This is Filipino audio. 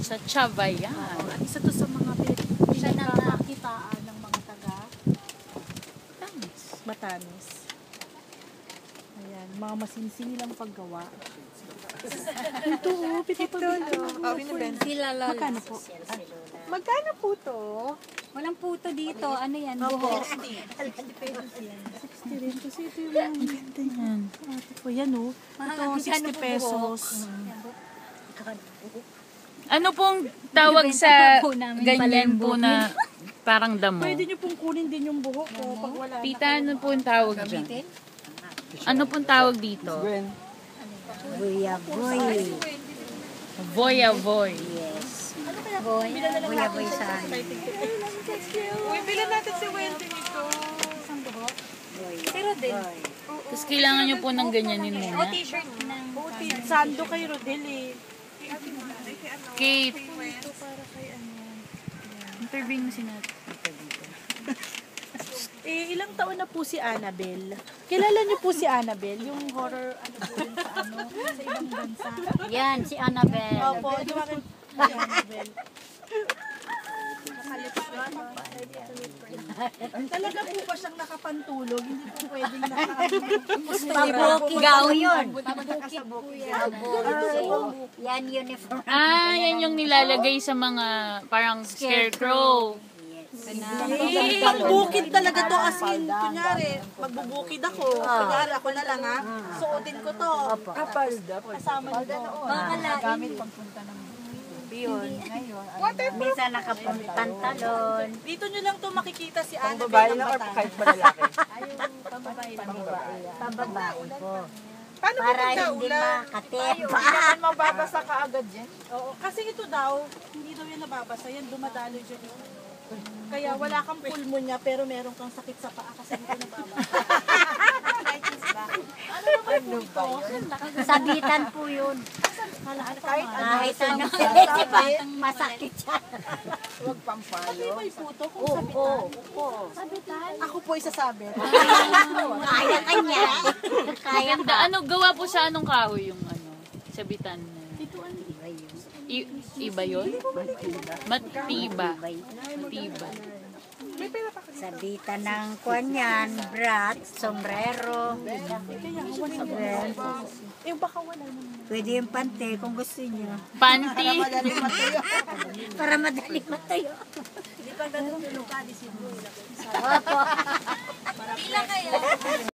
sa Chavayan. At isa to sa mga pinagkakakitaan ng mga taga Batanes. Ayan, mga masinsinilang paggawa. Ito, Sila lola. Magkano po? Magkano po to? Walang puto dito. Ano yan? Buho. 60 rin. Kasi ito yung mga ganda yan. Ate ko, yan o. Ito, 60 pesos. Ano pong tawag sa po namin ganyan po palembo. na parang damo? Pwede nyo pong kunin din yung buhok ko pag wala na. Tita, ano po yung tawag dyan? Ano pong tawag dito? Buya-boy. Voy-avoy. Yes. Buya-boy sa amin. Uy, bilan natin si Wendy nito. Pero din. Tapos kailangan nyo po ng ganyanin muna. T-shirt ng... Sando kay Rodel eh. Kate, Ito para kay ano. interview mo si Nat. Ilang taon na po si Annabelle? Kilala niyo po si Annabelle? Yung horror, ano po yun sa ano? Sa ibang bansa. Yan, si Annabelle. Opo, di ba si Annabelle? Talaga po ba siyang nakapantulog? Hindi po pwedeng Pabukigaw yun. Pabukit po yan. Yan uniform. Yan yung nilalagay sa mga parang scarecrow. Pagbukid talaga to as in, kunyari, magbubukid ako. Kunyari, ako na lang ha. Suotin ko to. Kasama nito. Gamit pagpunta ng yun. Minsan nakapantalon. Dito nyo lang to makikita si Annabelle. Babae lang or kahit malalaki? Pababae po. Paano Para ba hindi magkaulan? makatepa. Hindi naman mababasa ka agad yan. Oo, kasi ito daw, hindi daw yan nababasa. Yan, dumadaloy dyan. Kaya wala kang pulmonya pero meron kang sakit sa paa kasi hindi nababasa. Ano naman po ito? Sabitan po yun. Kahit ano, masakit siya. Huwag pampalo. May puto kung sabitan. Sabitan. Ako po isasabit. Kaya kanya. Kaya Ganda. Ano, gawa po sa anong kahoy yung ano? Sabitan na. Ito ano? Iba yun? Matiba. Matiba. Sabitan ng kwan yan, brat, sombrero. Eh baka wala naman. Pwede yung pante kung gusto niyo. Panty. Para madaling matayo. Hindi pa ganun yung luka, di siguro. Opo. Ilan kayo?